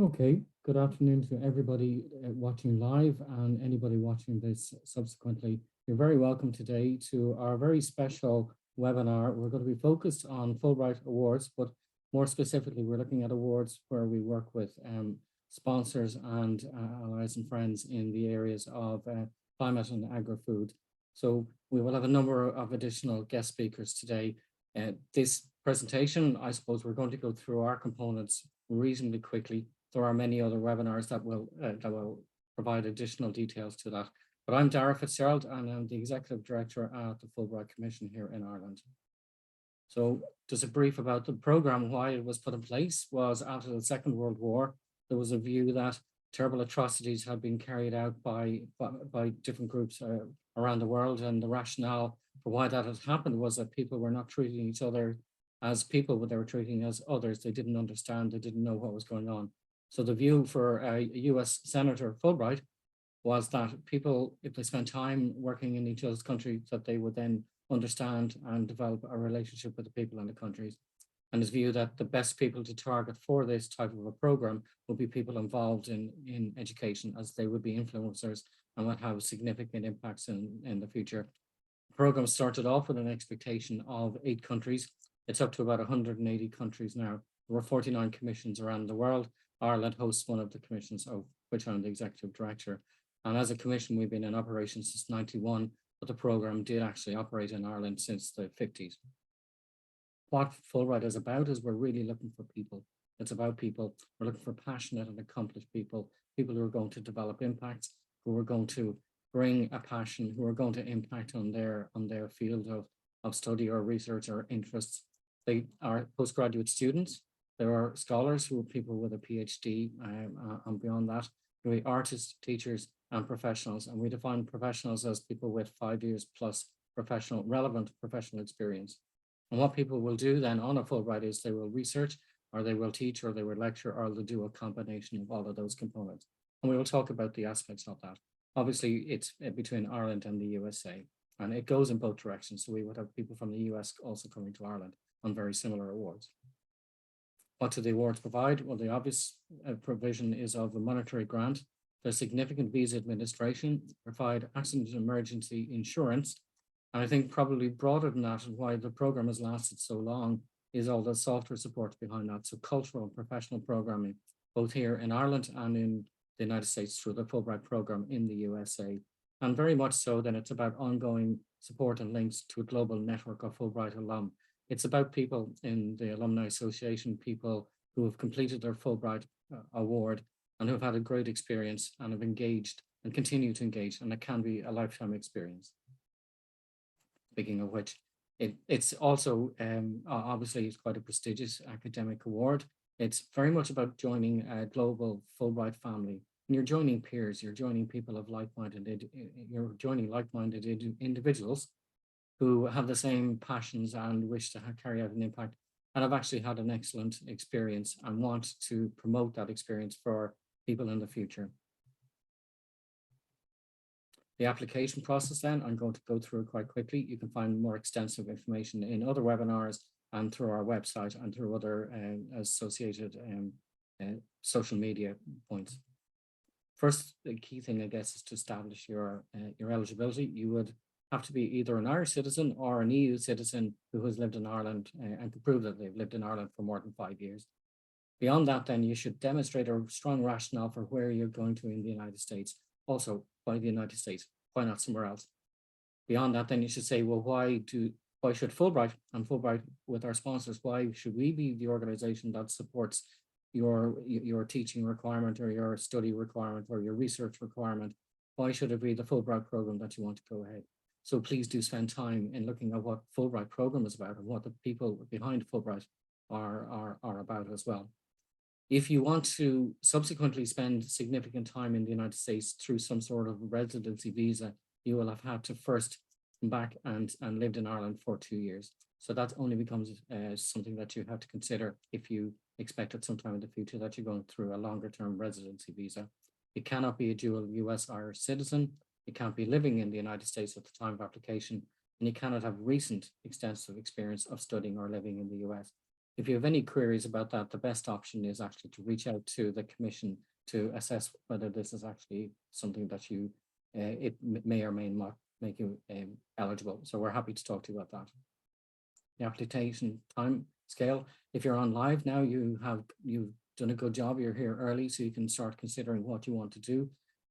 Okay, good afternoon to everybody watching live and anybody watching this subsequently. You're very welcome today to our very special webinar. We're going to be focused on Fulbright Awards, but more specifically, we're looking at awards where we work with sponsors and allies and friends in the areas of climate and agri-food. So we will have a number of additional guest speakers today. This presentation, I suppose we're going to go through our components reasonably quickly. There are many other webinars that will provide additional details to that. But I'm Dara Fitzgerald, and I'm the Executive Director at the Fulbright Commission here in Ireland. So just a brief about the programme. Why it was put in place was after the Second World War, there was a view that terrible atrocities had been carried out by different groups around the world, and the rationale for why that had happened was that people were not treating each other as people, but they were treating as others. They didn't understand, they didn't know what was going on. So the view for a US Senator Fulbright was that people, if they spent time working in each other's country, that they would then understand and develop a relationship with the people in the countries. And his view that the best people to target for this type of a program would be people involved in education, as they would be influencers and would have significant impacts in the future. The program started off with an expectation of 8 countries. It's up to about 180 countries now. There were 49 commissions around the world. Ireland hosts one of the commissions, of which I'm the Executive Director. And as a commission, we've been in operation since '91, but the program did actually operate in Ireland since the 50s. What Fulbright is about is we're really looking for people. It's about people. We're looking for passionate and accomplished people, people who are going to develop impacts, who are going to bring a passion, who are going to impact on their field of study or research or interests. They are postgraduate students. There are scholars who are people with a PhD and beyond that. There are artists, teachers, and professionals. And we define professionals as people with 5 years plus relevant professional experience. And what people will do then on a Fulbright is they will research, or they will teach, or they will lecture, or they'll do a combination of all of those components. And we will talk about the aspects of that. Obviously, it's between Ireland and the USA, and it goes in both directions. So we would have people from the US also coming to Ireland on very similar awards. What do the awards provide? Well, the obvious provision is of a monetary grant. There's significant visa administration, provide accident and emergency insurance. And I think probably broader than that, and why the program has lasted so long, is all the software support behind that. So cultural and professional programming, both here in Ireland and in the United States through the Fulbright program in the USA. And very much so, then it's about ongoing support and links to a global network of Fulbright alum. It's about people in the Alumni Association, people who have completed their Fulbright award and who have had a great experience and have engaged and continue to engage, and it can be a lifetime experience. Speaking of which, it's also obviously it's quite a prestigious academic award. It's very much about joining a global Fulbright family. And you're joining peers, you're joining people of you're joining like-minded individuals who have the same passions and wish to carry out an impact, and have actually had an excellent experience and want to promote that experience for people in the future. The application process then, I'm going to go through it quite quickly. You can find more extensive information in other webinars and through our website and through other associated social media points. First, the key thing, I guess, is to establish your eligibility. You would have to be either an Irish citizen or an EU citizen who has lived in Ireland and can prove that they've lived in Ireland for more than 5 years. Beyond that, then you should demonstrate a strong rationale for where you're going to in the United States. Also, why the United States? Why not somewhere else? Beyond that, then you should say, well, why should Fulbright and Fulbright with our sponsors, why should we be the organization that supports your teaching requirement or your study requirement or your research requirement? Why should it be the Fulbright program that you want to go ahead? So please do spend time in looking at what Fulbright program is about and what the people behind Fulbright are about as well. If you want to subsequently spend significant time in the United States through some sort of residency visa, you will have had to first come back and lived in Ireland for 2 years. So that only becomes something that you have to consider if you expect at some time in the future that you're going through a longer term residency visa. It cannot be a dual US-Irish citizen. You can't be living in the United States at the time of application, and you cannot have recent extensive experience of studying or living in the US. If you have any queries about that, the best option is actually to reach out to the Commission to assess whether this is actually something that you, may or may not make you eligible. So we're happy to talk to you about that. The application time scale, if you're on live now, you've done a good job, you're here early, so you can start considering what you want to do.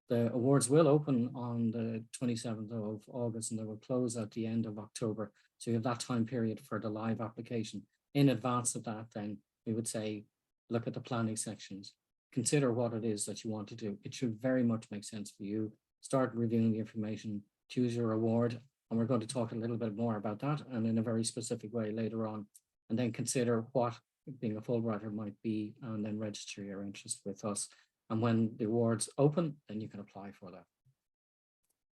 The awards will open on the 27th of August and they will close at the end of October. So you have that time period for the live application. In advance of that, then we would say, look at the planning sections, consider what it is that you want to do. It should very much make sense for you. Start reviewing the information, choose your award, and we're going to talk a little bit more about that and in a very specific way later on. And then consider what being a Fulbrighter might be, and then register your interest with us. And when the awards open, then you can apply for that.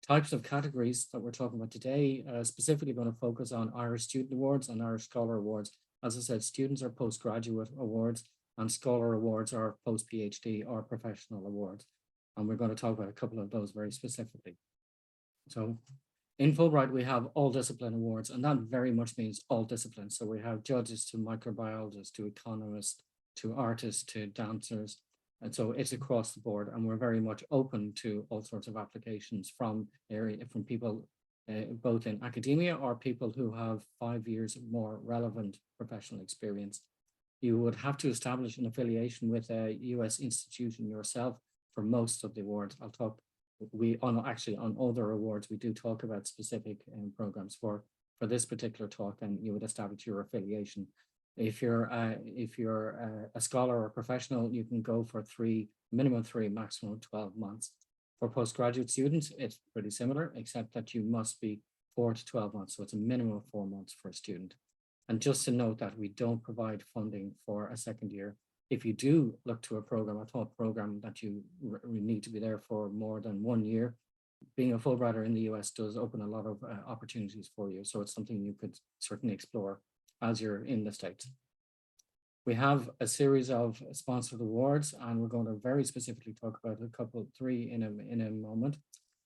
Types of categories that we're talking about today, specifically going to focus on Irish Student Awards and Irish Scholar Awards. As I said, students are postgraduate awards and scholar awards are post-PhD or professional awards. And we're going to talk about a couple of those very specifically. So in Fulbright, we have all discipline awards, and that very much means all disciplines. So we have judges to microbiologists, to economists, to artists, to dancers. And so it's across the board, and we're very much open to all sorts of applications from people both in academia or people who have 5 years more relevant professional experience. You would have to establish an affiliation with a US institution yourself for most of the awards. I'll talk, on other awards, we do talk about specific programs. For this particular talk, and you would establish your affiliation. If you're a scholar or professional, you can go for minimum 3, maximum 12 months. For postgraduate students, it's pretty similar, except that you must be 4 to 12 months. So it's a minimum of 4 months for a student. And just to note that we don't provide funding for a second year. If you do look to a taught program that you need to be there for more than 1 year, being a Fulbrighter in the US does open a lot of opportunities for you. So it's something you could certainly explore as you're in the States. We have a series of sponsored awards, and we're going to very specifically talk about three in a moment.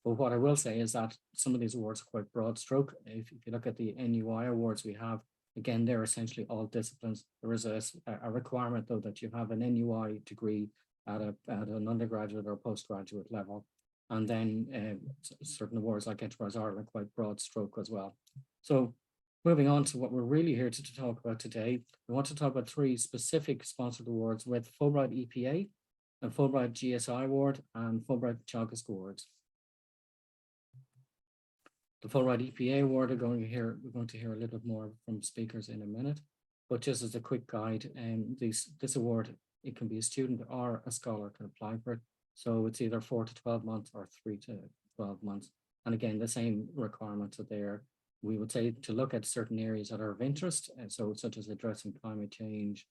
But what I will say is that some of these awards are quite broad stroke. If you look at the NUI awards we have, again, they're essentially all disciplines. There is a requirement, though, that you have an NUI degree at an undergraduate or postgraduate level. And then certain awards like Enterprise Ireland are quite broad stroke as well. So moving on to what we're really here to talk about today, we want to talk about 3 specific sponsored awards with Fulbright EPA, a Fulbright GSI Award, and Fulbright Teagasc Awards. The Fulbright EPA Award, we're going to hear a little bit more from speakers in a minute, but just as a quick guide, this award, it can be a student or a scholar can apply for it. So it's either 4 to 12 months or 3 to 12 months. And again, the same requirements are there. We would say to look at certain areas that are of interest, so such as addressing climate change,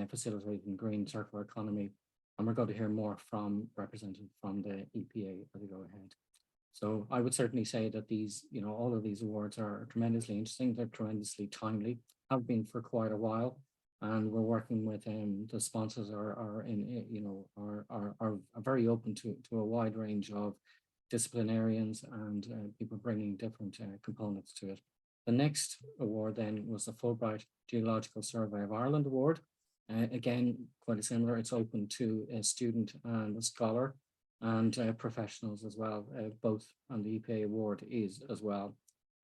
facilitating green circular economy. And we're going to hear more from representatives from the EPA as we go ahead. So I would certainly say that these, all of these awards are tremendously interesting. They're tremendously timely, have been for quite a while. And we're working with the sponsors are very open to a wide range of disciplinarians and people bringing different components to it. The next award then was the Fulbright Geological Survey of Ireland Award. Again, quite similar. It's open to a student and a scholar and professionals as well, both, and the EPA award is as well.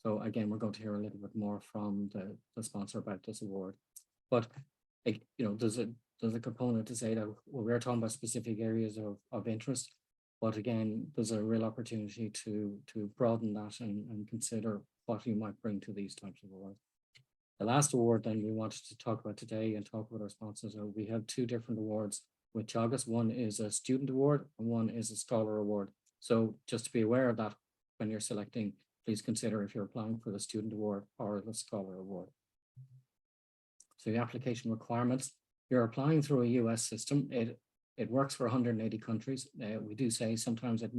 So again, we're going to hear a little bit more from the sponsor about this award. But there's a component to say that we're talking about specific areas of interest, but again, there's a real opportunity to broaden that and consider what you might bring to these types of awards. The last award then we wanted to talk about today and talk about our sponsors. So we have 2 different awards with Teagasc. One is a student award and one is a scholar award. So just to be aware of that when you're selecting, please consider if you're applying for the student award or the scholar award. So the application requirements, you're applying through a US system. It works for 180 countries. We do say sometimes it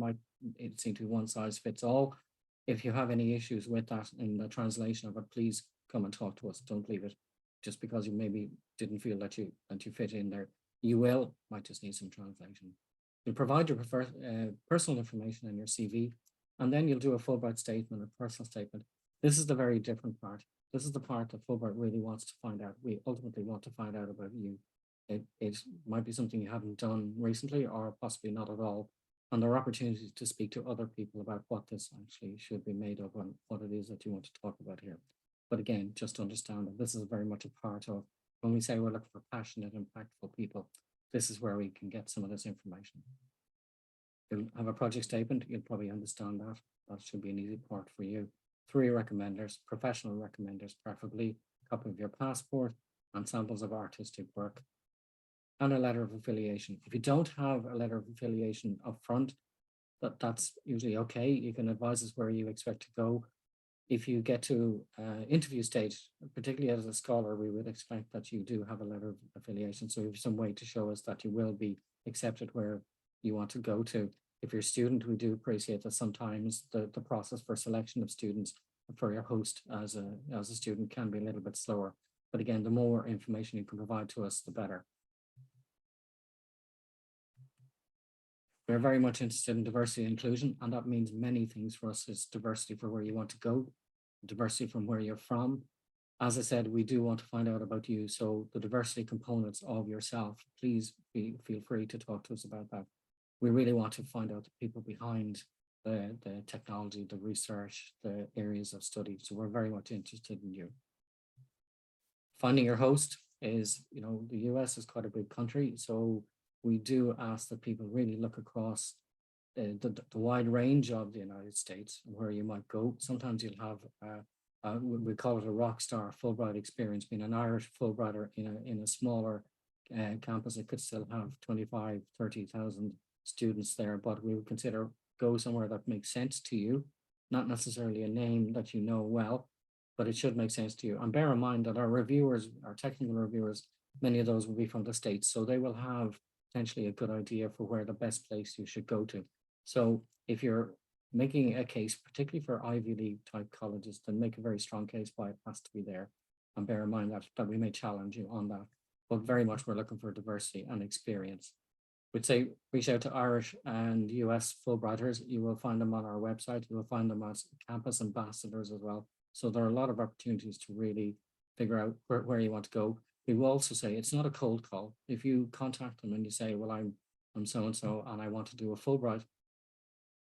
seems to be one size fits all. If you have any issues with that in the translation of it, please come and talk to us. Don't leave it just because you maybe didn't feel that you fit in there. You might just need some translation. You'll provide your personal information in your CV, and then you'll do a Fulbright statement, a personal statement. This is the very different part. This is the part that Fulbright really wants to find out. We ultimately want to find out about you. It might be something you haven't done recently or possibly not at all. And there are opportunities to speak to other people about what this actually should be made of and what it is that you want to talk about here. But again, just understand that this is very much a part of when we say we're looking for passionate, impactful people, this is where we can get some of this information. You'll have a project statement, you'll probably understand that. That should be an easy part for you. 3 recommenders, professional recommenders, preferably a copy of your passport and samples of artistic work, and a letter of affiliation. If you don't have a letter of affiliation up front, that's usually okay. You can advise us where you expect to go. If you get to interview stage, particularly as a scholar, we would expect that you do have a letter of affiliation. So you have some way to show us that you will be accepted where you want to go to. If you're a student, we do appreciate that sometimes the process for selection of students for your host as a student can be a little bit slower. But again, the more information you can provide to us, the better. We're very much interested in diversity and inclusion, and that means many things for us. It's diversity for where you want to go, diversity from where you're from. As I said, we do want to find out about you. So the diversity components of yourself, please feel free to talk to us about that. We really want to find out the people behind the technology, the research, the areas of study. So we're very much interested in you. Finding your host is, the US is quite a big country. So we do ask that people really look across the wide range of the United States and where you might go. Sometimes you'll have, we call it a rock star Fulbright experience, being an Irish Fulbrighter in a smaller campus. It could still have 25, 30,000 students there, but we would consider go somewhere that makes sense to you, not necessarily a name that you know well, but it should make sense to you. And bear in mind that our reviewers, our technical reviewers, many of those will be from the States, so they will have potentially a good idea for where the best place you should go to. So if you're making a case, particularly for Ivy League type colleges, then make a very strong case why it has to be there. And bear in mind that we may challenge you on that, but very much we're looking for diversity and experience. We'd say reach out to Irish and US Fulbrighters. You will find them on our website. You will find them as campus ambassadors as well. So there are a lot of opportunities to really figure out where you want to go. We will also say it's not a cold call. If you contact them and you say, well, I'm so-and-so and I want to do a Fulbright,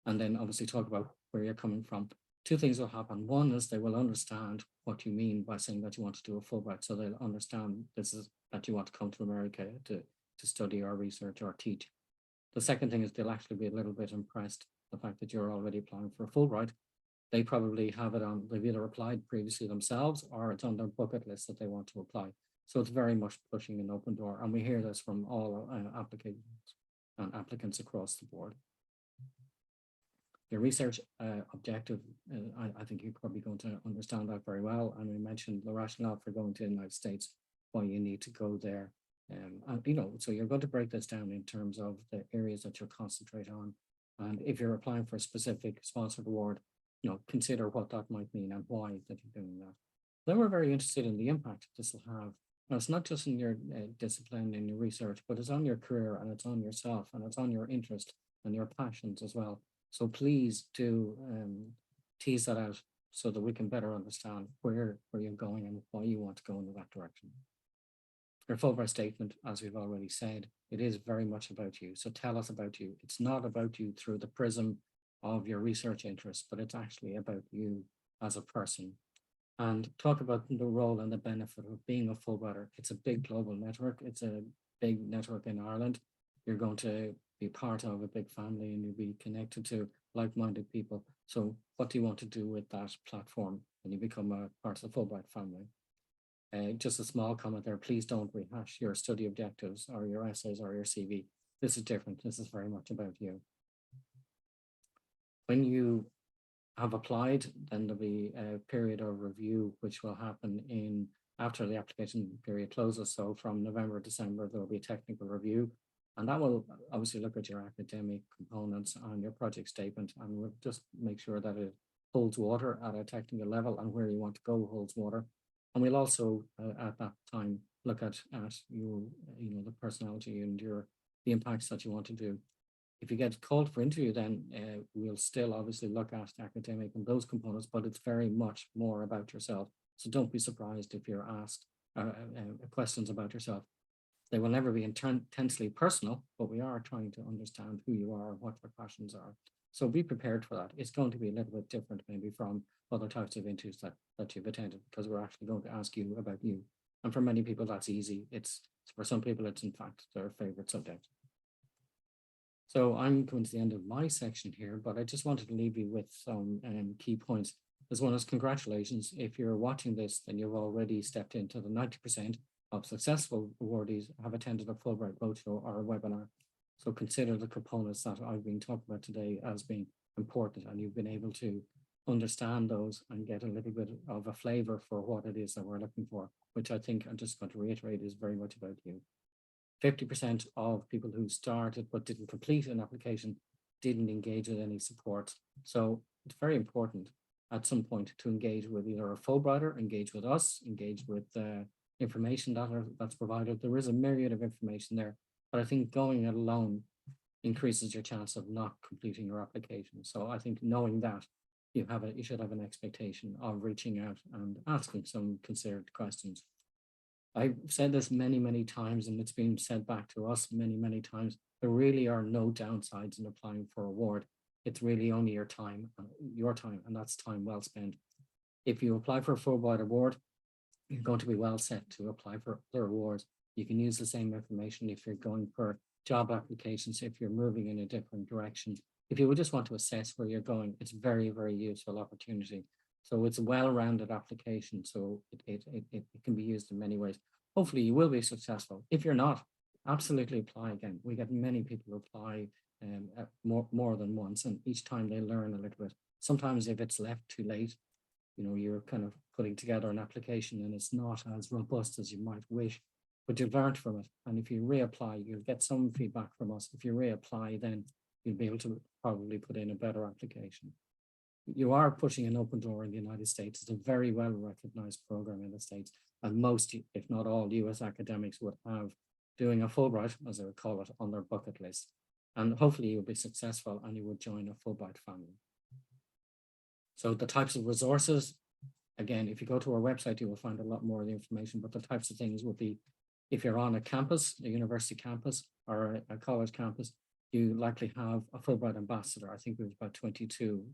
and then obviously talk about where you're coming from, 2 things will happen. One is they will understand what you mean by saying that you want to do a Fulbright. So they'll understand this is that you want to come to America to study or research or teach. The second thing is they'll actually be a little bit impressed the fact that you're already applying for a Fulbright. They probably have it on, they've either applied previously themselves or it's on their bucket list that they want to apply. So it's very much pushing an open door. And we hear this from all applicants across the board. Your research objective, I think you're probably going to understand that very well. And we mentioned the rationale for going to the United States, why you need to go there. So you're going to break this down in terms of the areas that you'll concentrate on. And if you're applying for a specific sponsored award, consider what that might mean and why that you're doing that. Then we're very interested in the impact this will have. Now, it's not just in your discipline, in your research, but it's on your career and it's on yourself and it's on your interest and your passions as well. So please do tease that out so that we can better understand where you're going and why you want to go in that direction. Your Fulbright statement, as we've already said, it is very much about you. So tell us about you. It's not about you through the prism of your research interests, but it's actually about you as a person. And talk about the role and the benefit of being a Fulbrighter. It's a big global network. It's a big network in Ireland. You're going to be part of a big family and you'll be connected to like-minded people. So what do you want to do with that platform when you become a part of the Fulbright family? Just a small comment there, please don't rehash your study objectives or your essays or your CV. This is different. This is very much about you. When you have applied, then there'll be a period of review, which will happen after the application period closes. So from November, December, there'll be a technical review. And that will obviously look at your academic components and your project statement, and we'll just make sure that it holds water at a technical level and where you want to go holds water. And we'll also, at that time, look at your, the personality and the impacts that you want to do. If you get called for interview, then we'll still obviously look at academic and those components, but it's very much more about yourself. So don't be surprised if you're asked questions about yourself. They will never be intensely personal, but we are trying to understand who you are and what your passions are. So be prepared for that. It's going to be a little bit different maybe from other types of interviews that you've attended, because we're actually going to ask you about you. And for many people, that's easy. For some people, it's in fact their favorite subject. So I'm coming to the end of my section here, but I just wanted to leave you with some key points. As well as congratulations. If you're watching this, then you've already stepped into the 90% of successful awardees have attended a Fulbright roadshow or a webinar. So consider the components that I've been talking about today as being important, and you've been able to understand those and get a little bit of a flavor for what it is that we're looking for, which I think I'm just going to reiterate is very much about you. 50% of people who started but didn't complete an application didn't engage with any support. So it's very important at some point to engage with either a Fulbrighter, engage with us, engage with the information that's provided. There is a myriad of information there, but I think going it alone increases your chance of not completing your application. So I think knowing that, you should have an expectation of reaching out and asking some considered questions. I've said this many, many times, and it's been said back to us many, many times. There really are no downsides in applying for an award. It's really only your time, and that's time well spent. If you apply for a Fulbright award, you're going to be well set to apply for other awards. You can use the same information if you're going for job applications, if you're moving in a different direction. If you would just want to assess where you're going, it's a very, very useful opportunity. So it's a well-rounded application, so it can be used in many ways. Hopefully you will be successful. If you're not, absolutely apply again. We get many people who apply more than once, and each time they learn a little bit. Sometimes if it's left too late, you're kind of putting together an application and it's not as robust as you might wish, but you've learned from it. And if you reapply, you'll get some feedback from us. If you reapply, then you'll be able to probably put in a better application. You are pushing an open door in the United States. It's a very well recognized program in the States, and most, if not all, US academics would have doing a Fulbright, as I would call it, on their bucket list. And hopefully you'll be successful and you would join a Fulbright family. So the types of resources, again, if you go to our website, you will find a lot more of the information, but the types of things would be, if you're on a campus, a university campus or a college campus, you likely have a Fulbright ambassador. I think there's about 22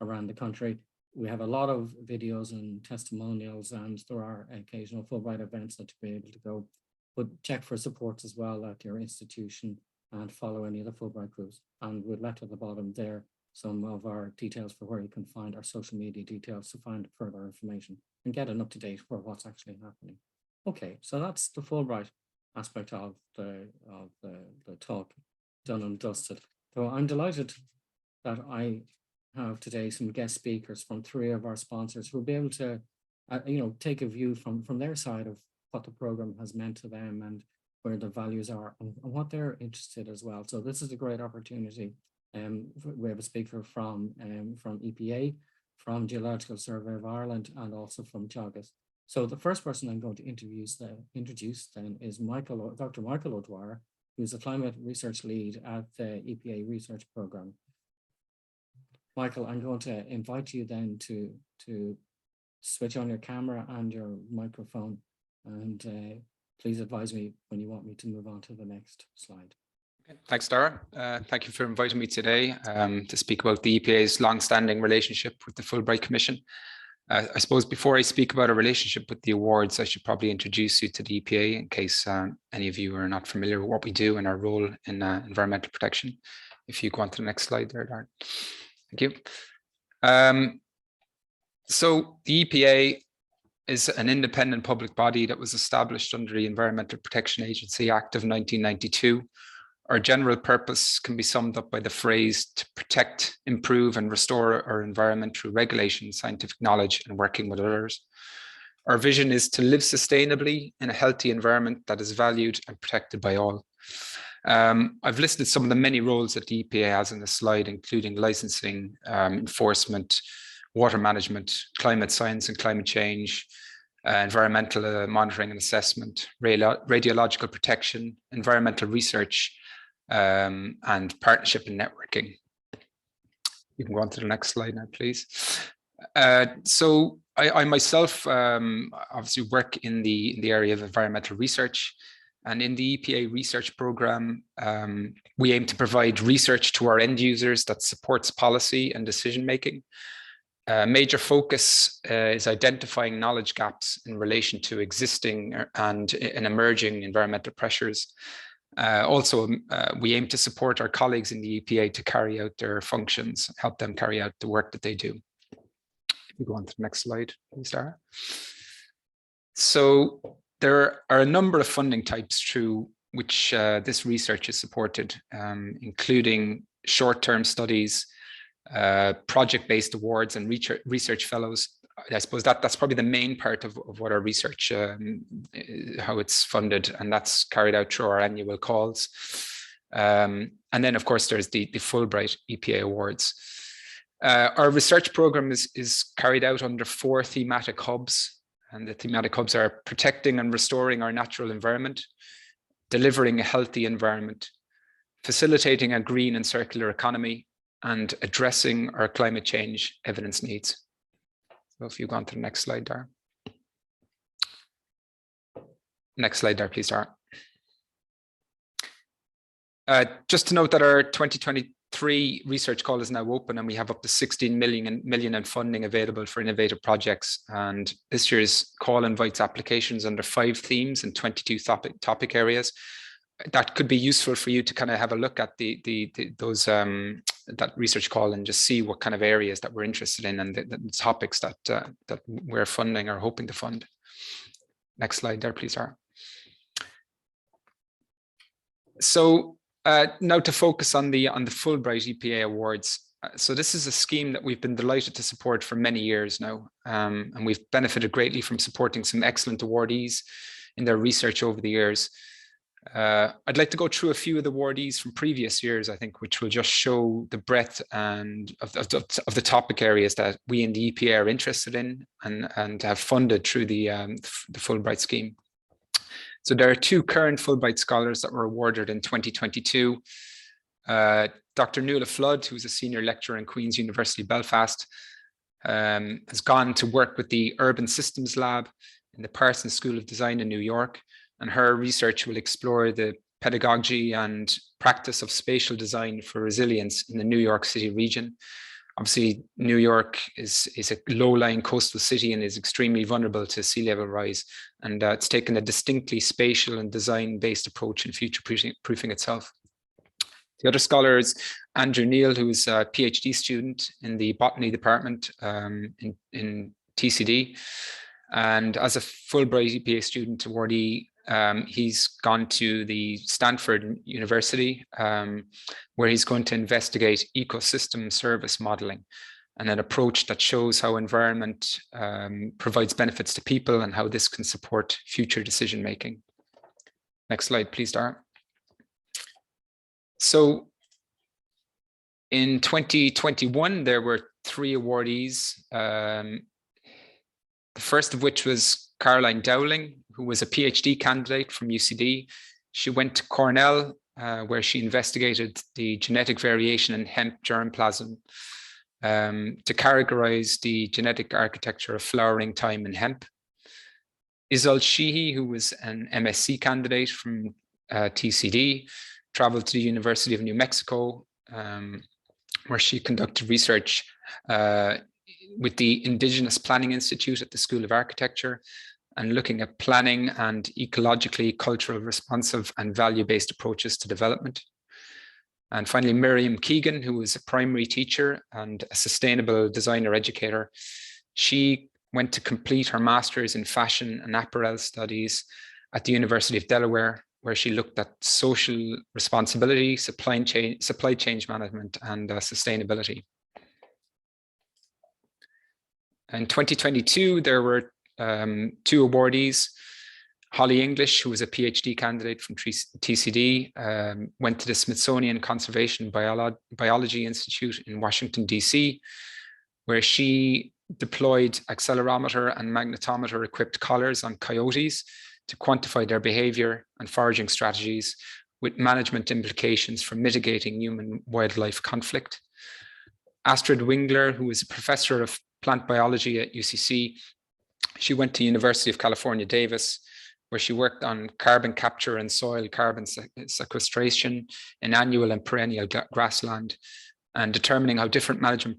around the country. We have a lot of videos and testimonials, and there are occasional Fulbright events that you'll be able to go, but check for supports as well at your institution and follow any of the Fulbright groups. And we'll let at the bottom there some of our details for where you can find our social media details to find further information and get an up-to-date for what's actually happening. Okay, so that's the Fulbright aspect of the talk done and dusted. So I'm delighted that I have today some guest speakers from 3 of our sponsors who will be able to, take a view from their side of what the program has meant to them and where the values are and what they're interested as well. So this is a great opportunity. We have a speaker from EPA, from Geological Survey of Ireland, and also from Teagasc. So the first person I'm going to introduce then is Dr. Micheál O'Dwyer, who's a climate research lead at the EPA Research program. Micheál, I'm going to invite you then to switch on your camera and your microphone, and please advise me when you want me to move on to the next slide. Thanks, Dara. Thank you for inviting me today to speak about the EPA's long-standing relationship with the Fulbright Commission. I suppose before I speak about our relationship with the awards, I should probably introduce you to the EPA in case any of you are not familiar with what we do and our role in environmental protection. If you go on to the next slide there, Dara. Thank you. So the EPA is an independent public body that was established under the Environmental Protection Agency Act of 1992. Our general purpose can be summed up by the phrase to protect, improve, and restore our environment through regulation, scientific knowledge, and working with others. Our vision is to live sustainably in a healthy environment that is valued and protected by all. I've listed some of the many roles that the EPA has in the slide, including licensing, enforcement, water management, climate science and climate change, environmental monitoring and assessment, radiological protection, environmental research, and partnership and networking. You can go on to the next slide now, please. So I myself obviously work in the area of environmental research, and in the EPA research program, we aim to provide research to our end users that supports policy and decision making. Major focus is identifying knowledge gaps in relation to existing and emerging environmental pressures. Also, we aim to support our colleagues in the EPA to carry out their functions, help them carry out the work that they do. If we go on to the next slide, please, Sarah. So there are a number of funding types through which this research is supported, including short-term studies, project-based awards, and research fellows. I suppose that's probably the main part of what our research, how it's funded, and that's carried out through our annual calls. And then, of course, there's the Fulbright EPA Awards. Our research program is carried out under 4 thematic hubs, and the thematic hubs are protecting and restoring our natural environment, delivering a healthy environment, facilitating a green and circular economy, and addressing our climate change evidence needs. So if you go on to the next slide, Dar. Next slide, Dar, please, Dar. Just to note that our 2023 research call is now open, and we have up to 16 million in funding available for innovative projects. And this year's call invites applications under 5 themes and 22 topic areas. That could be useful for you to kind of have a look at that research call and just see what kind of areas that we're interested in and the topics that we're funding or hoping to fund. Next slide there, please, Sarah. So now to focus on the Fulbright EPA Awards. So this is a scheme that we've been delighted to support for many years now, and we've benefited greatly from supporting some excellent awardees in their research over the years. I'd like to go through a few of the awardees from previous years, I think, which will just show the breadth and of the topic areas that we in the EPA are interested in and have funded through the Fulbright scheme. So there are 2 current Fulbright scholars that were awarded in 2022. Dr. Nuala Flood, who's a senior lecturer in Queen's University Belfast, has gone to work with the Urban Systems Lab in the Parsons School of Design in New York. And her research will explore the pedagogy and practice of spatial design for resilience in the New York City region. Obviously, New York is a low-lying coastal city and is extremely vulnerable to sea level rise. And it's taken a distinctly spatial and design-based approach in future-proofing itself. The other scholar is Andrew Neal, who is a PhD student in the botany department in TCD. And as a Fulbright EPA student awardee, he's gone to the Stanford University, where he's going to investigate ecosystem service modeling and an approach that shows how environment provides benefits to people and how this can support future decision making. Next slide, please, Dara. So in 2021, there were 3 awardees, the first of which was Caroline Dowling, who was a PhD candidate from UCD. She went to Cornell, where she investigated the genetic variation in hemp germplasm to characterize the genetic architecture of flowering time in hemp. Isol Sheehy, who was an MSc candidate from TCD, traveled to the University of New Mexico, where she conducted research with the Indigenous Planning Institute at the School of Architecture, and looking at planning and ecologically cultural responsive and value-based approaches to development. And finally, Miriam Keegan, who was a primary teacher and a sustainable designer educator. She went to complete her master's in fashion and apparel studies at the University of Delaware, where she looked at social responsibility, supply chain management, and sustainability. In 2022, there were 2 awardees. Holly English, who was a PhD candidate from TCD, went to the Smithsonian Conservation Biology Institute in Washington, DC, where she deployed accelerometer and magnetometer equipped collars on coyotes to quantify their behavior and foraging strategies with management implications for mitigating human-wildlife conflict. Astrid Wingler, who is a professor of plant biology at UCC. She went to University of California, Davis, where she worked on carbon capture and soil carbon sequestration in annual and perennial grassland, and determining how different management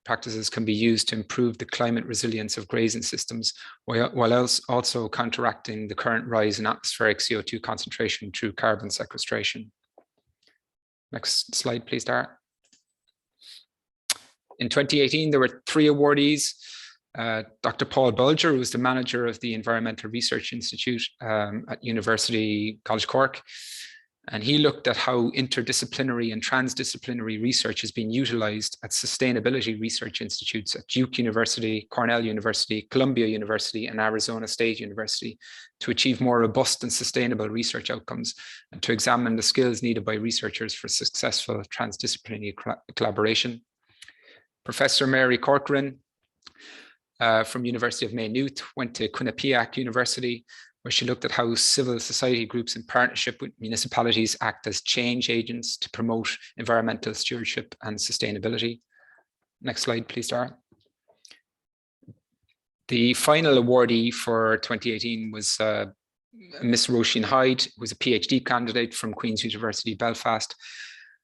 practices can be used to improve the climate resilience of grazing systems, while also counteracting the current rise in atmospheric CO2 concentration through carbon sequestration. Next slide, please, Dara. In 2018, there were 3 awardees. Dr. Paul Bulger, who was the manager of the Environmental Research Institute at University College Cork. And he looked at how interdisciplinary and transdisciplinary research has been utilized at sustainability research institutes at Duke University, Cornell University, Columbia University, and Arizona State University to achieve more robust and sustainable research outcomes, and to examine the skills needed by researchers for successful transdisciplinary collaboration. Professor Mary Corcoran from University of Maynooth went to Quinnipiac University, where she looked at how civil society groups in partnership with municipalities act as change agents to promote environmental stewardship and sustainability. Next slide, please, Dara. The final awardee for 2018 was Miss Roisin Hyde, who was a PhD candidate from Queen's University, Belfast.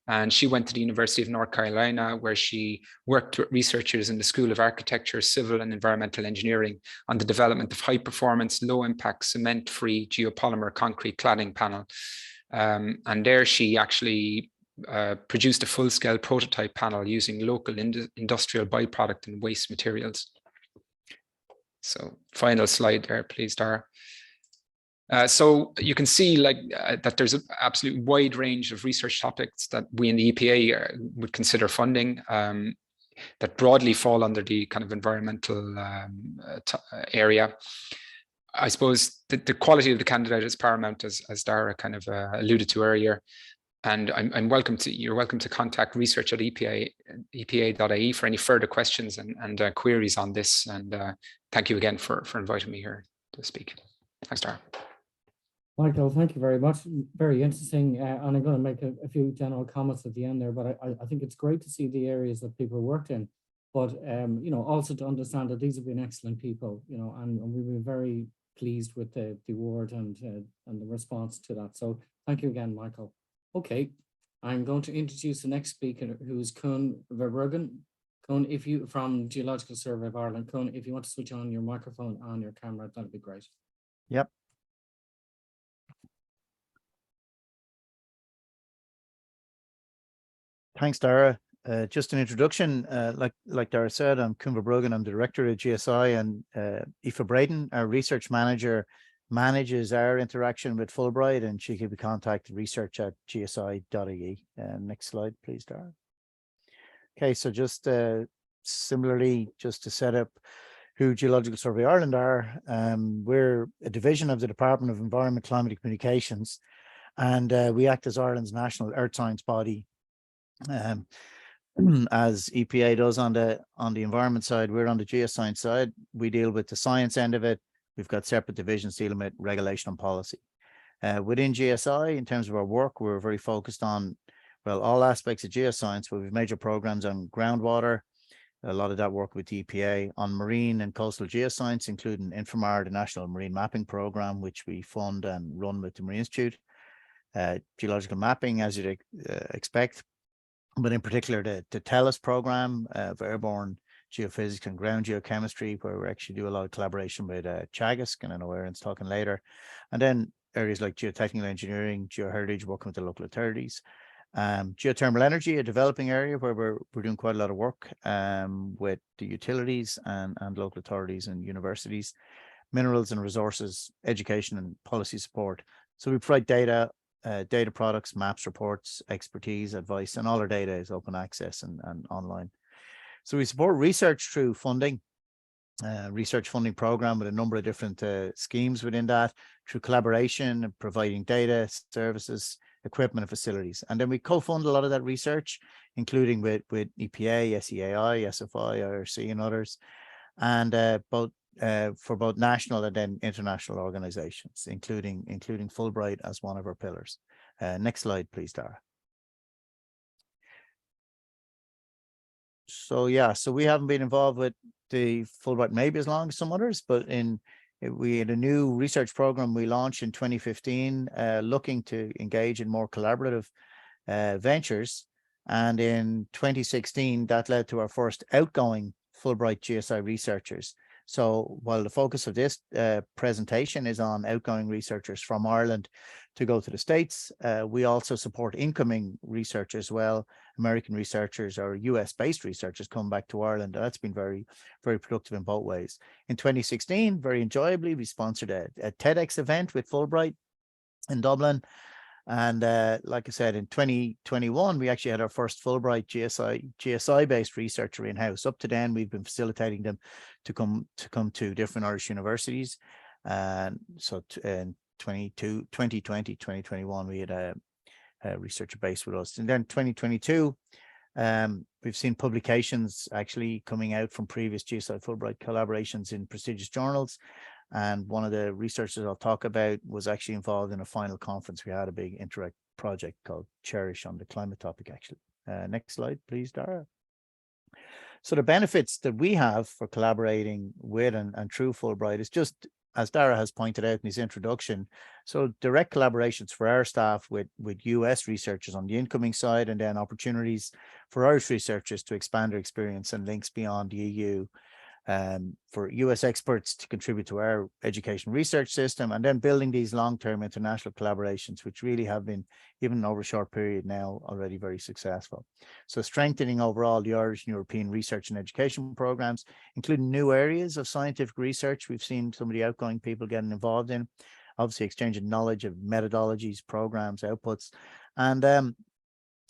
And she went to the University of North Carolina, where she worked with researchers in the School of Architecture, Civil and Environmental Engineering on the development of high-performance, low-impact, cement-free geopolymer concrete cladding panel. And there she actually produced a full-scale prototype panel using local industrial byproduct and waste materials. So final slide there, please, Dara. So you can see that there's an absolute wide range of research topics that we in the EPA would consider funding that broadly fall under the kind of environmental area. I suppose the quality of the candidate is paramount, as Dara kind of alluded to earlier. And you're welcome to contact research at epa.ie for any further questions and queries on this. And thank you again for inviting me here to speak. Thanks, Dara. Micheál, thank you very much. Very interesting. And I'm going to make a few general comments at the end there, but I think it's great to see the areas that people worked in, but you know, also to understand that these have been excellent people, you know, and we've been very pleased with the award and the response to that. So thank you again, Micheál. Okay, I'm going to introduce the next speaker, who's Koen Verbruggen. Koen, if you from Geological Survey of Ireland. Koen, if you want to switch on your microphone and your camera, that'd be great. Yep. Thanks, Dara. Just an introduction, like Dara said, I'm Koen Verbruggen. I'm the director at GSI, and Aoife Braden, our research manager, manages our interaction with Fulbright, and she can be contacted research@gsi.ie. Next slide, please, Dara. Okay, so just similarly, just to set up who Geological Survey Ireland are, we're a division of the Department of Environment, Climate and Communications, and we act as Ireland's national earth science body. As EPA does on the environment side, we're on the geoscience side. We deal with the science end of it. We've got separate divisions dealing with regulation and policy. Within GSI, in terms of our work, we're very focused on, well, all aspects of geoscience, but we've major programs on groundwater, a lot of that work with the EPA, on marine and coastal geoscience, including Inframar, the National Marine Mapping Program, which we fund and run with the Marine Institute. Geological mapping, as you'd expect, but in particular the TELUS program of airborne geophysics and ground geochemistry, where we actually do a lot of collaboration with Teagasc, and I know Erin's talking later. And then areas like geotechnical engineering, geoheritage, working with the local authorities. Geothermal energy, a developing area where we're doing quite a lot of work with the utilities and local authorities and universities. Minerals and resources, education and policy support. So we provide data products, maps, reports, expertise, advice, and all our data is open access and online. So we support research through funding, research funding program with a number of different schemes within that, through collaboration and providing data, services, equipment, and facilities. And then we co-fund a lot of that research, including with EPA, SEAI, SFI, IRC, and others, and for both national and then international organizations, including Fulbright as one of our pillars. Next slide, please, Dara. So we haven't been involved with the Fulbright maybe as long as some others, but we had a new research program we launched in 2015, looking to engage in more collaborative ventures. And in 2016, that led to our first outgoing Fulbright GSI researchers. So while the focus of this presentation is on outgoing researchers from Ireland to go to the States, we also support incoming researchers as well. American researchers or US-based researchers come back to Ireland. That's been very, very productive in both ways. In 2016, very enjoyably, we sponsored a TEDx event with Fulbright in Dublin. And like I said, in 2021, we actually had our first Fulbright GSI-based researcher in-house. Up to then, we've been facilitating them to come to different Irish universities. And so in 2020, 2021, we had a researcher based with us. And then 2022, we've seen publications actually coming out from previous GSI Fulbright collaborations in prestigious journals. And one of the researchers I'll talk about was actually involved in a final conference. We had a big Interact project called Cherish on the climate topic, actually. Next slide, please, Dara. So the benefits that we have for collaborating with and through Fulbright is just, as Dara has pointed out in his introduction, so direct collaborations for our staff with US researchers on the incoming side, and then opportunities for Irish researchers to expand their experience and links beyond the EU. For US experts to contribute to our education research system, and then building these long-term international collaborations, which really have been, even over a short period now, already very successful. So strengthening overall the Irish and European research and education programs, including new areas of scientific research we've seen some of the outgoing people getting involved in, obviously exchanging knowledge of methodologies, programs, outputs, and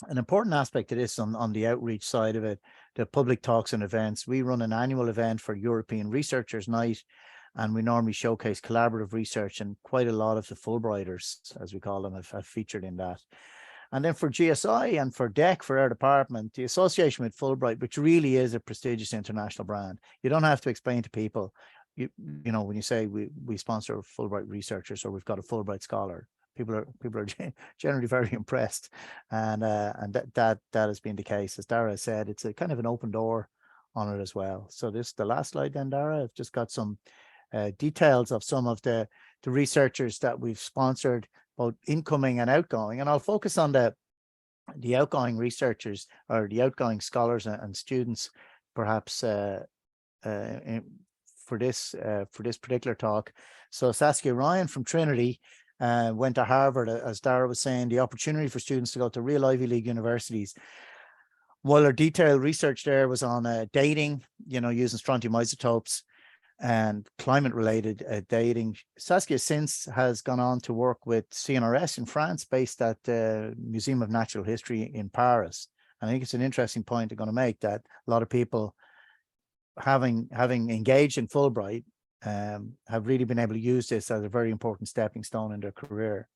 an important aspect of this on the outreach side of it, the public talks and events. We run an annual event for European Researchers Night, and we normally showcase collaborative research, and quite a lot of the Fulbrighters, as we call them, have featured in that. And then for GSI and for DEC, for our department, the association with Fulbright, which really is a prestigious international brand. You don't have to explain to people, you know, when you say we sponsor Fulbright researchers or we've got a Fulbright scholar, people are generally very impressed, and that has been the case. As Dara said, it's a kind of an open door on it as well. So this, the last slide then, Dara, I've just got some details of some of the researchers that we've sponsored, both incoming and outgoing, and I'll focus on the outgoing researchers or the outgoing scholars and students, perhaps for this particular talk. So Saskia Ryan from Trinity went to Harvard, as Dara was saying, the opportunity for students to go to real Ivy League universities. While her detailed research there was on dating, you know, using strontium isotopes and climate-related dating, Saskia since has gone on to work with CNRS in France, based at the Museum of Natural History in Paris. And I think it's an interesting point I'm going to make, that a lot of people having engaged in Fulbright have really been able to use this as a very important stepping stone in their career.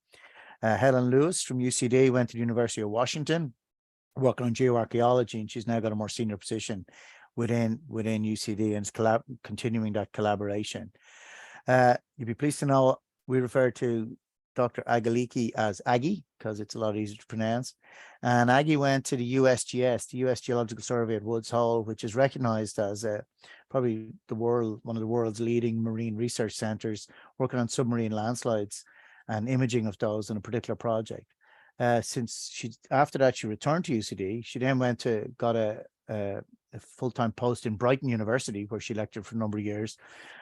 Helen Lewis from UCD went to the University of Washington, working on geoarchaeology, and she's now got a more senior position within UCD and is continuing that collaboration. You'd be pleased to know we refer to Dr. Agaliki as Aggie because it's a lot easier to pronounce. And Aggie went to the USGS, the US Geological Survey at Woods Hole, which is recognized as probably one of the world's leading marine research centers, working on submarine landslides and imaging of those in a particular project. After that, she returned to UCD. She then got a full-time post in Brighton University, where she lectured for a number of years,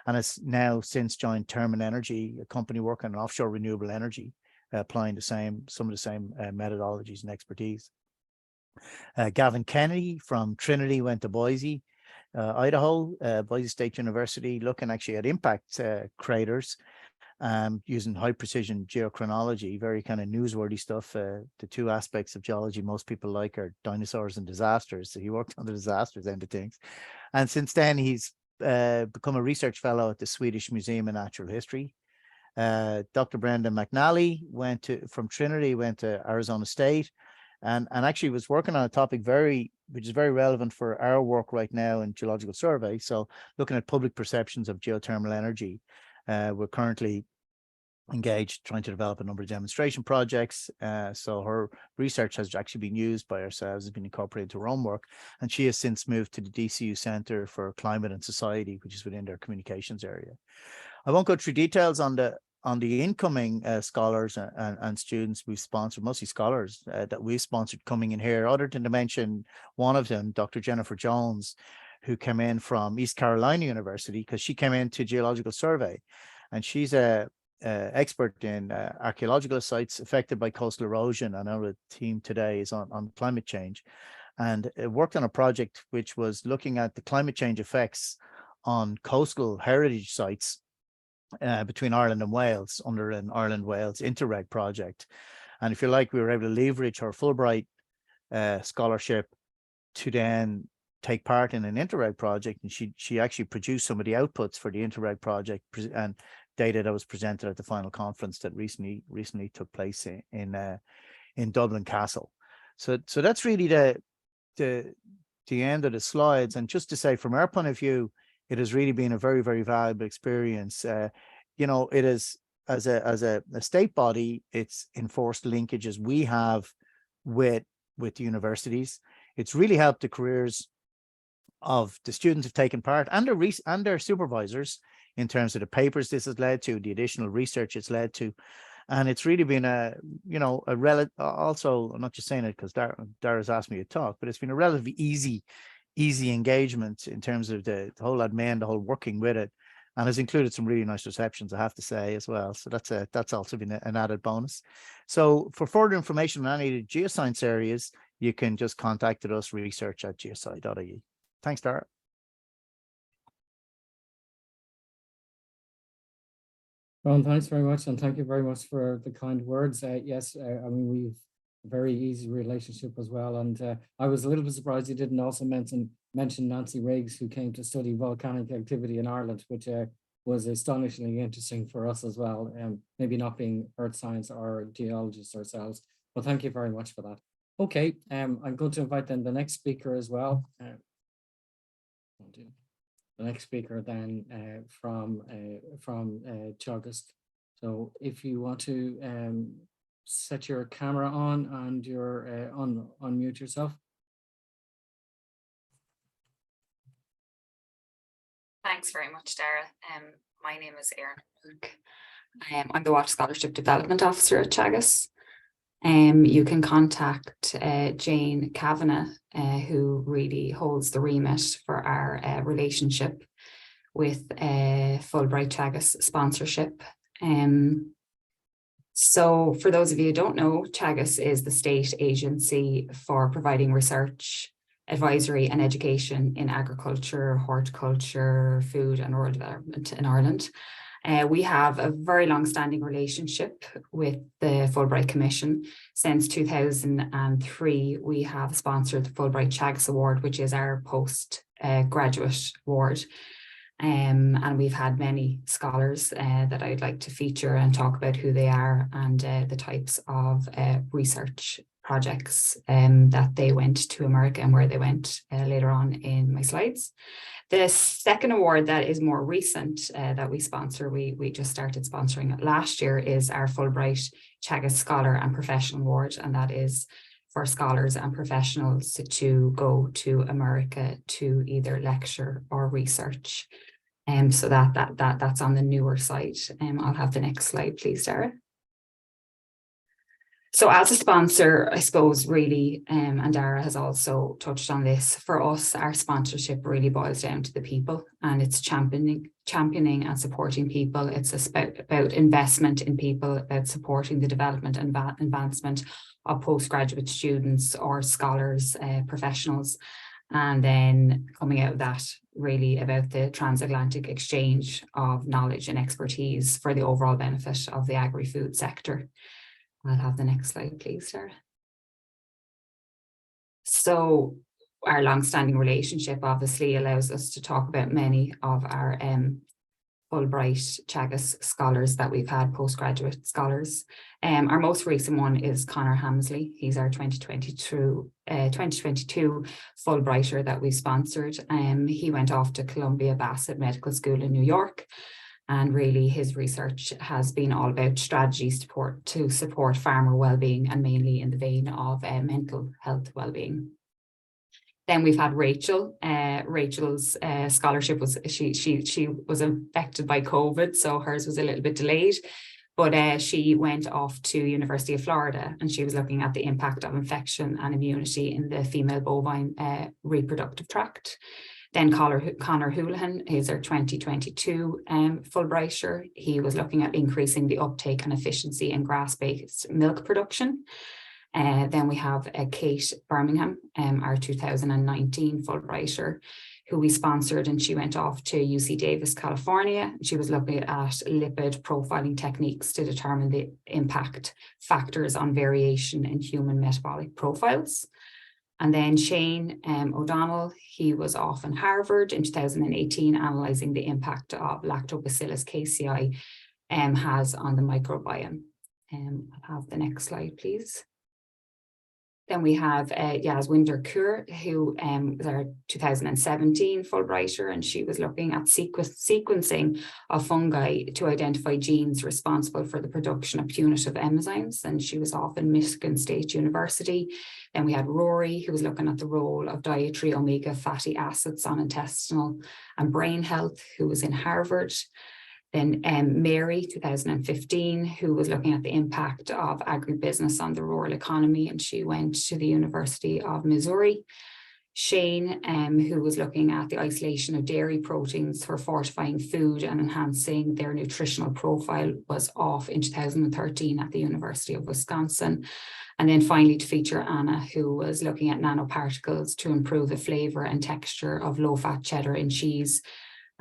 and has now since joined Termin Energy, a company working on offshore renewable energy, applying some of the same methodologies and expertise. Gavin Kennedy from Trinity went to Boise, Idaho, Boise State University, looking actually at impact craters, using high precision geochronology, very kind of newsworthy stuff. The two aspects of geology most people like are dinosaurs and disasters. So he worked on the disasters end of things. And since then, he's become a research fellow at the Swedish Museum of Natural History. Dr. Brendan McNally from Trinity, went to Arizona State, and actually was working on a topic which is very relevant for our work right now in Geological Survey. So looking at public perceptions of geothermal energy. We're currently engaged trying to develop a number of demonstration projects. So her research has actually been used by ourselves, has been incorporated to her own work, and she has since moved to the DCU Centre for Climate and Society, which is within their communications area. I won't go through details on the incoming scholars and students we've sponsored, mostly scholars that we've sponsored coming in here, other than to mention one of them, Dr. Jennifer Jones, who came in from East Carolina University, because she came into Geological Survey, and she's a expert in archaeological sites affected by coastal erosion. I know the team today is on climate change, and worked on a project which was looking at the climate change effects on coastal heritage sites between Ireland and Wales under an Ireland-Wales Interreg project. And if you like, we were able to leverage her Fulbright scholarship to then take part in an Interreg project, and she actually produced some of the outputs for the Interreg project and data that was presented at the final conference that recently took place in Dublin Castle. So that's really the end of the slides. And just to say, from our point of view, it has really been a very, very valuable experience. You know, it is as a state body, it's enforced linkages we have with the universities. It's really helped the careers of the students who've taken part and their supervisors in terms of the papers this has led to, the additional research it's led to. And it's really been also, I'm not just saying it because Dara's asked me to talk, but it's been a relatively easy engagement in terms of the whole admin, the whole working with it, and has included some really nice receptions, I have to say, as well. So that's also been an added bonus. So for further information on any of the geoscience areas, you can just contact us, research@geosci.ie. Thanks, Dara. Ron, thanks very much, and thank you very much for the kind words. Yes, I mean, we've a very easy relationship as well, and I was a little bit surprised you didn't also mention Nancy Riggs, who came to study volcanic activity in Ireland, which was astonishingly interesting for us as well, maybe not being earth science or geologists ourselves, but thank you very much for that. Okay, I'm going to invite then the next speaker as well. The next speaker then from Teagasc. So if you want to set your camera on and you're unmute yourself. Thanks very much, Dara. My name is Erin. I'm the Walsh Scholarship Development Officer at Teagasc. You can contact Jane Kavanagh, who really holds the remit for our relationship with Fulbright Teagasc sponsorship. So for those of you who don't know, Teagasc is the state agency for providing research, advisory and education in agriculture, horticulture, food and rural development in Ireland. We have a very long-standing relationship with the Fulbright Commission. Since 2003, we have sponsored the Fulbright Teagasc Award, which is our postgraduate award. And we've had many scholars that I'd like to feature and talk about who they are and the types of research projects that they went to America and where they went later on in my slides. The second award that is more recent that we sponsor, we just started sponsoring it last year, is our Fulbright Teagasc Scholar and Professional Award, and that is for scholars and professionals to go to America to either lecture or research. So that's on the newer side. I'll have the next slide, please, Dara. So as a sponsor, I suppose really, and Dara has also touched on this, for us, our sponsorship really boils down to the people, and it's championing and supporting people. It's about investment in people, about supporting the development and advancement of postgraduate students or scholars, professionals, and then coming out of that really about the transatlantic exchange of knowledge and expertise for the overall benefit of the agri-food sector. I'll have the next slide, please, Sarah. So our long-standing relationship obviously allows us to talk about many of our Fulbright Teagasc scholars that we've had, postgraduate scholars. Our most recent one is Conor Hamsley. He's our 2022 Fulbrighter that we sponsored. He went off to Columbia Bassett Medical School in New York. And really his research has been all about strategies to support farmer well-being, and mainly in the vein of mental health well-being. Then we've had Rachel. Rachel's scholarship was, she was affected by COVID, so hers was a little bit delayed. But she went off to University of Florida, and she was looking at the impact of infection and immunity in the female bovine reproductive tract. Then Conor Houlihan is our 2022 Fulbrighter. He was looking at increasing the uptake and efficiency in grass-based milk production. Then we have Kate Birmingham, our 2019 Fulbrighter, who we sponsored, and she went off to UC Davis, California. She was looking at lipid profiling techniques to determine the impact factors on variation in human metabolic profiles. And then Shane O'Donnell, he was off in Harvard in 2018, analysing the impact of Lactobacillus casei has on the microbiome. I'll have the next slide, please. Then we have Yaswinder Kaur, who was our 2017 Fulbrighter, and she was looking at sequencing of fungi to identify genes responsible for the production of punitive enzymes, and she was off in Michigan State University. Then we had Rory, who was looking at the role of dietary omega fatty acids on intestinal and brain health, who was in Harvard. Then Mary, 2015, who was looking at the impact of agribusiness on the rural economy, and she went to the University of Missouri. Shane, who was looking at the isolation of dairy proteins for fortifying food and enhancing their nutritional profile, was off in 2013 at the University of Wisconsin. And then finally, to feature Anna, who was looking at nanoparticles to improve the flavour and texture of low-fat cheddar in cheese.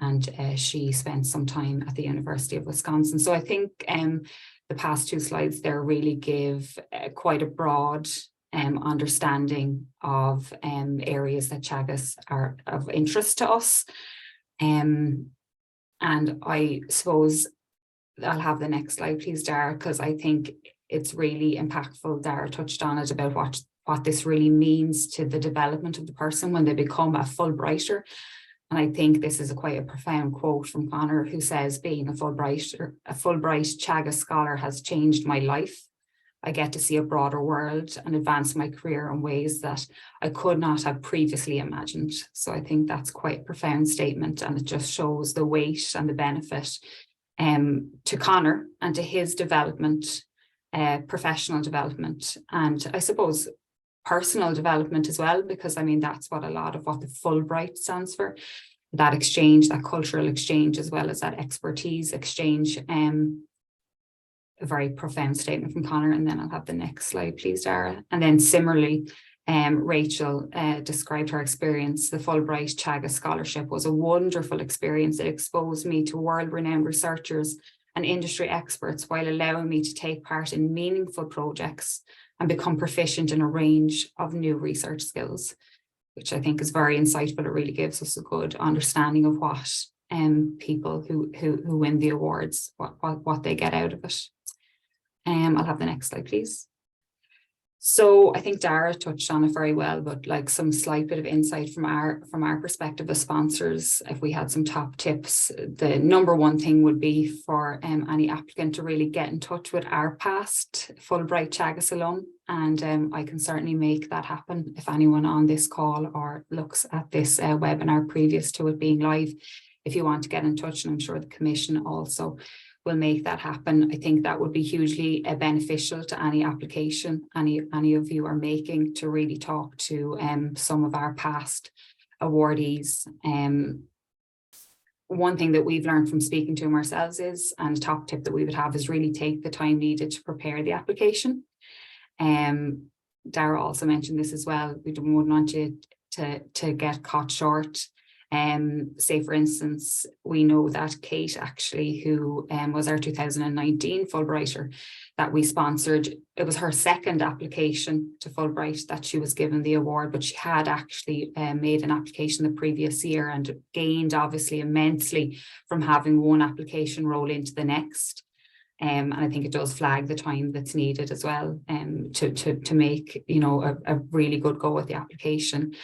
And she spent some time at the University of Wisconsin. So I think the past two slides there really give quite a broad understanding of areas that Teagasc are of interest to us. And I suppose I'll have the next slide, please, Dara, because I think it's really impactful. Dara touched on it about what this really means to the development of the person when they become a Fulbrighter. And I think this is quite a profound quote from Conor, who says, being a Fulbright Teagasc scholar has changed my life. I get to see a broader world and advance my career in ways that I could not have previously imagined. So I think that's quite a profound statement, and it just shows the weight and the benefit to Conor and to his development, professional development, and I suppose personal development as well, because I mean, that's what a lot of what the Fulbright stands for, that exchange, that cultural exchange, as well as that expertise exchange. A very profound statement from Conor. And then I'll have the next slide, please, Dara. And then similarly, Rachel described her experience. The Fulbright Teagasc scholarship was a wonderful experience. It exposed me to world-renowned researchers and industry experts while allowing me to take part in meaningful projects and become proficient in a range of new research skills, which I think is very insightful. It really gives us a good understanding of what people who win the awards, what they get out of it. I'll have the next slide, please. So I think Dara touched on it very well, but like some slight bit of insight from our perspective as sponsors, if we had some top tips, the number one thing would be for any applicant to really get in touch with our past Fulbright Teagasc alum, and I can certainly make that happen if anyone on this call or looks at this webinar previous to it being live. If you want to get in touch, and I'm sure the Commission also will make that happen. I think that would be hugely beneficial to any application any of you are making, to really talk to some of our past awardees. One thing that we've learned from speaking to them ourselves is, and a top tip that we would have, is really take the time needed to prepare the application. Dara also mentioned this as well. We don't want you to get caught short. Say for instance, we know that Kate actually, who was our 2019 Fulbrighter that we sponsored, it was her second application to Fulbright that she was given the award, but she had actually made an application the previous year and gained obviously immensely from having one application roll into the next. And I think it does flag the time that's needed as well to make, you know, a really good go at the application.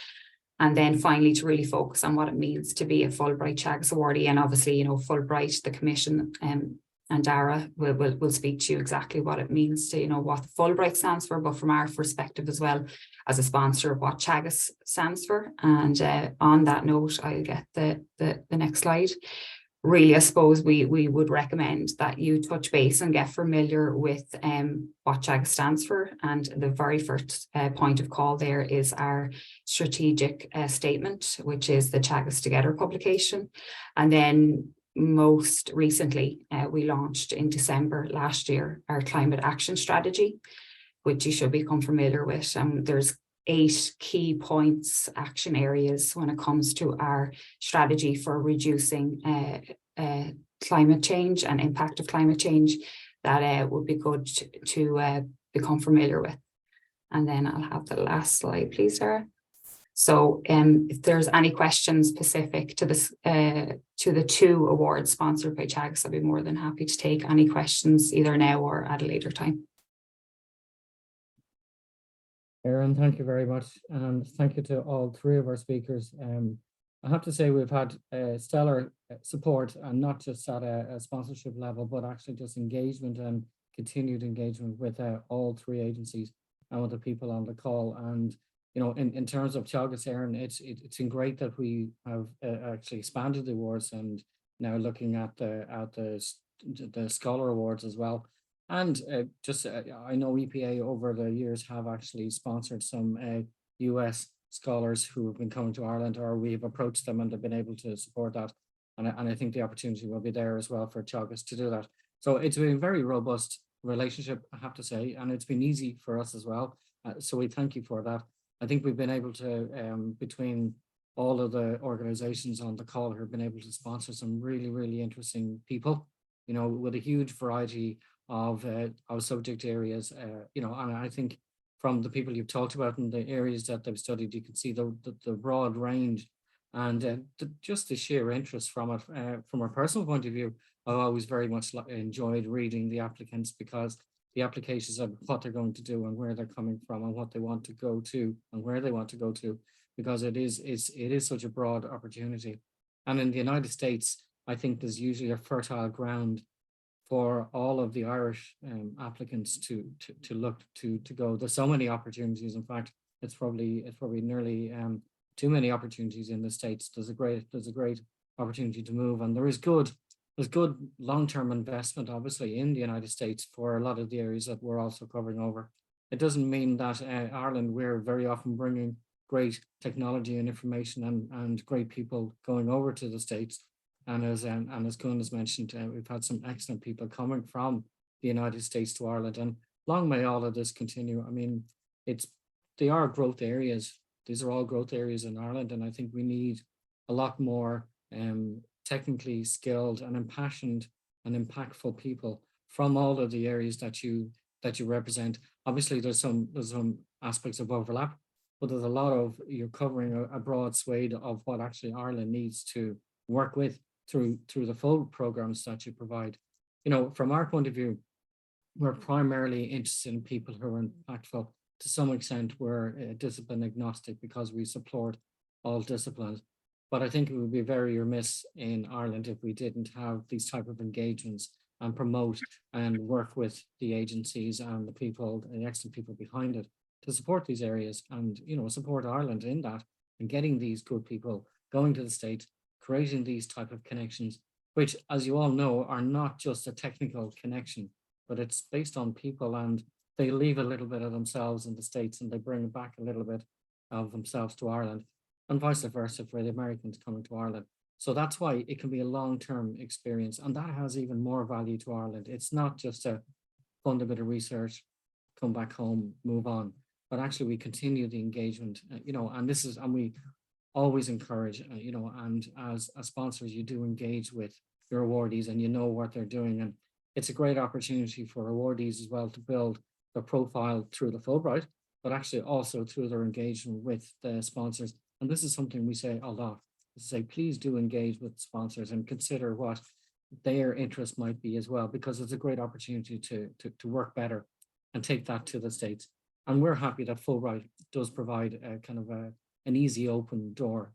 And then finally, to really focus on what it means to be a Fulbright Teagasc awardee. And obviously, Fulbright, the commission, and Dara will speak to you exactly what it means to, what the Fulbright stands for, but from our perspective as well as a sponsor, what Teagasc stands for. And on that note, I'll get the next slide. Really, I suppose we would recommend that you touch base and get familiar with what Teagasc stands for. And the very first point of call there is our strategic statement, which is the Teagasc Together publication. And then most recently, we launched in December last year our climate action strategy, which you should become familiar with. There's 8 key points, action areas when it comes to our strategy for reducing climate change and impact of climate change that would be good to become familiar with. And then I'll have the last slide, please, Sarah. So if there's any questions specific to this, to the 2 awards sponsored by Teagasc, I'll be more than happy to take any questions either now or at a later time. Erin, thank you very much. And thank you to all 3 of our speakers. I have to say we've had stellar support, and not just at a sponsorship level, but actually just engagement and continued engagement with all 3 agencies and with the people on the call. And in terms of Teagasc, Erin, it's been great that we have actually expanded the awards and now looking at the Scholar Awards as well. And I know EPA over the years have actually sponsored some US scholars who have been coming to Ireland, or we've approached them and they've been able to support that. And I think the opportunity will be there as well for Teagasc to do that. So it's been a very robust relationship, I have to say, and it's been easy for us as well. So we thank you for that. I think we've been able to, between all of the organizations on the call, who have been able to sponsor some really, really interesting people, with a huge variety of subject areas, and I think from the people you've talked about and the areas that they've studied, you can see the broad range and just the sheer interest from it. From a personal point of view, I've always very much enjoyed reading the applicants, because the applications of what they're going to do and where they're coming from and what they want to go to and where they want to go to, because it is such a broad opportunity. And in the United States, I think there's usually a fertile ground for all of the Irish applicants to look to go. There's so many opportunities. In fact, it's probably nearly too many opportunities in the States. There's a great opportunity to move, and there's good long-term investment, obviously, in the United States for a lot of the areas that we're also covering over. It doesn't mean that Ireland, we're very often bringing great technology and information and great people going over to the States. And as Koen has mentioned, we've had some excellent people coming from the United States to Ireland, and long may all of this continue. I mean, they are growth areas. These are all growth areas in Ireland, and I think we need a lot more technically skilled and impassioned and impactful people from all of the areas that you represent. Obviously, there's some aspects of overlap, but there's a lot of, you're covering a broad swathe of what actually Ireland needs to work with through the full programs that you provide. From our point of view, we're primarily interested in people who are impactful. To some extent, we're discipline agnostic because we support all disciplines. But I think it would be very remiss in Ireland if we didn't have these type of engagements and promote and work with the agencies and the people, the excellent people behind it, to support these areas and support Ireland in that, and getting these good people going to the States, creating these type of connections, which, as you all know, are not just a technical connection, but it's based on people, and they leave a little bit of themselves in the States and they bring back a little bit of themselves to Ireland, and vice versa for the Americans coming to Ireland. So that's why it can be a long-term experience, and that has even more value to Ireland. It's not just a fund a bit of research, come back home, move on, but actually we continue the engagement, and we always encourage, and as sponsors, you do engage with your awardees and you know what they're doing. And it's a great opportunity for awardees as well to build their profile through the Fulbright, but actually also through their engagement with the sponsors. And this is something we say a lot, to say, please do engage with sponsors and consider what their interest might be as well, because it's a great opportunity to work better and take that to the States. And we're happy that Fulbright does provide a kind of an easy open door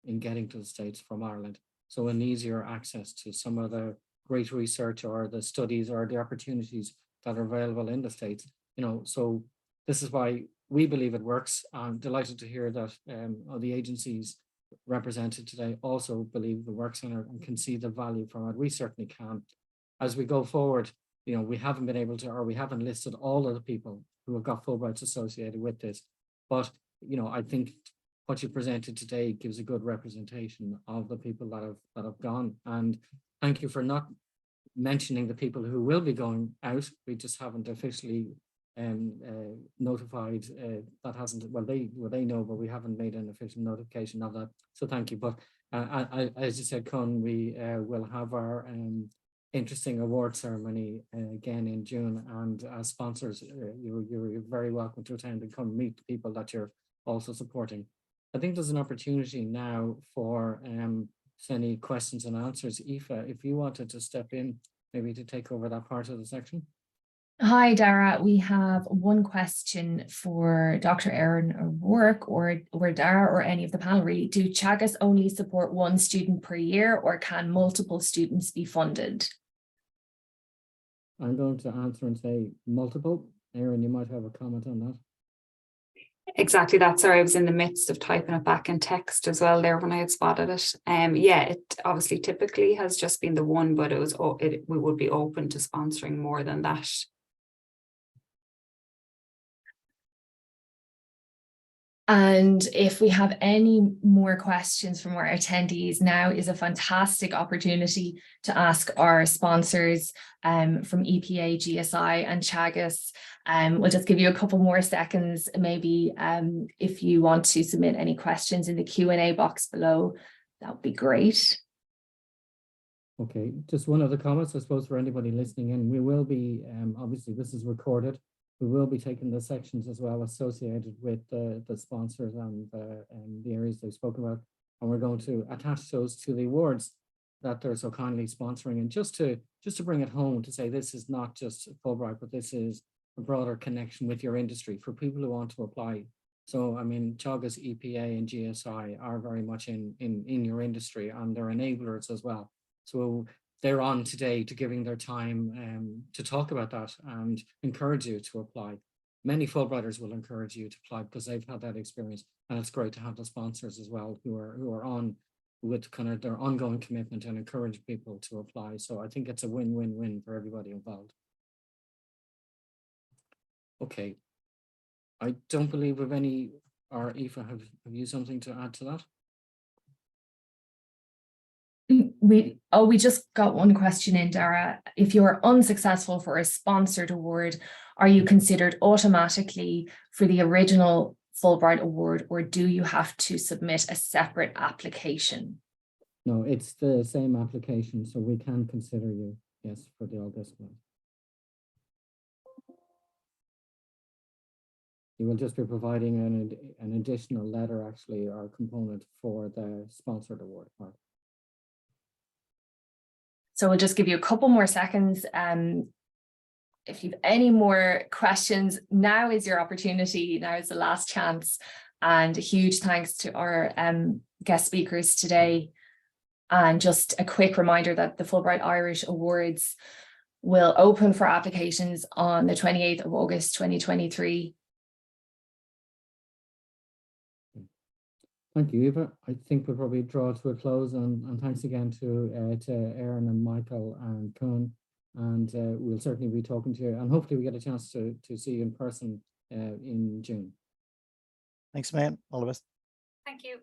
in getting to the States from Ireland. So an easier access to some of the great research or the studies or the opportunities that are available in the States. So this is why we believe it works. I'm delighted to hear that the agencies represented today also believe it works and can see the value from it. We certainly can. As we go forward, we haven't been able to, or we haven't listed all of the people who have got Fulbrights associated with this. But, I think what you presented today gives a good representation of the people that have gone. And thank you for not mentioning the people who will be going out. We just haven't officially notified. That hasn't, well, they know, but we haven't made an official notification of that. So thank you. But as you said, Koen, we will have our interesting award ceremony again in June, and as sponsors, you're very welcome to attend and come meet the people that you're also supporting. I think there's an opportunity now for any questions and answers. Aoife, if you wanted to step in, maybe to take over that part of the section. Hi, Dara. We have one question for Dr. Erin O'Rourke or Dara or any of the panel really. Do Teagasc only support one student per year, or can multiple students be funded? I'm going to answer and say multiple. Erin, you might have a comment on that. Exactly that. Sorry, I was in the midst of typing it back in text as well there when I had spotted it. Yeah, it obviously typically has just been the one, but we would be open to sponsoring more than that. And if we have any more questions from our attendees, now is a fantastic opportunity to ask our sponsors from EPA, GSI and Teagasc. We'll just give you a couple more seconds, maybe if you want to submit any questions in the Q&A box below, that would be great. Okay, just one other comment, I suppose, for anybody listening in. We will be, obviously this is recorded, we will be taking the sections as well associated with the sponsors and the areas they've spoken about, and we're going to attach those to the awards that they're so kindly sponsoring. And just to bring it home, to say this is not just Fulbright, but this is a broader connection with your industry for people who want to apply. So I mean, Teagasc, EPA and GSI are very much in your industry, and they're enablers as well. So they're on today to giving their time to talk about that and encourage you to apply. Many Fulbrighters will encourage you to apply because they've had that experience, and it's great to have the sponsors as well who are on with kind of their ongoing commitment and encourage people to apply. So I think it's a win-win-win for everybody involved. Okay, I don't believe we've any, or Aoife, have you something to add to that? We just got one question in, Dara. If you are unsuccessful for a sponsored award, are you considered automatically for the original Fulbright Award, or do you have to submit a separate application? No, it's the same application, so we can consider you, yes, for the August one. You will just be providing an additional letter, actually, or component for the sponsored award part. So we'll just give you a couple more seconds. If you have any more questions, now is your opportunity. Now is the last chance. And a huge thanks to our guest speakers today. And just a quick reminder that the Fulbright Irish Awards will open for applications on the 28th of August, 2023. Thank you, Eva. I think we'll probably draw to a close, and thanks again to Erin and Micheál and Koen, and we'll certainly be talking to you, and hopefully we get a chance to see you in person in June. Thanks, man. All the best. Thank you.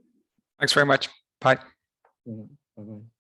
Thanks very much. Bye. Yeah, bye-bye.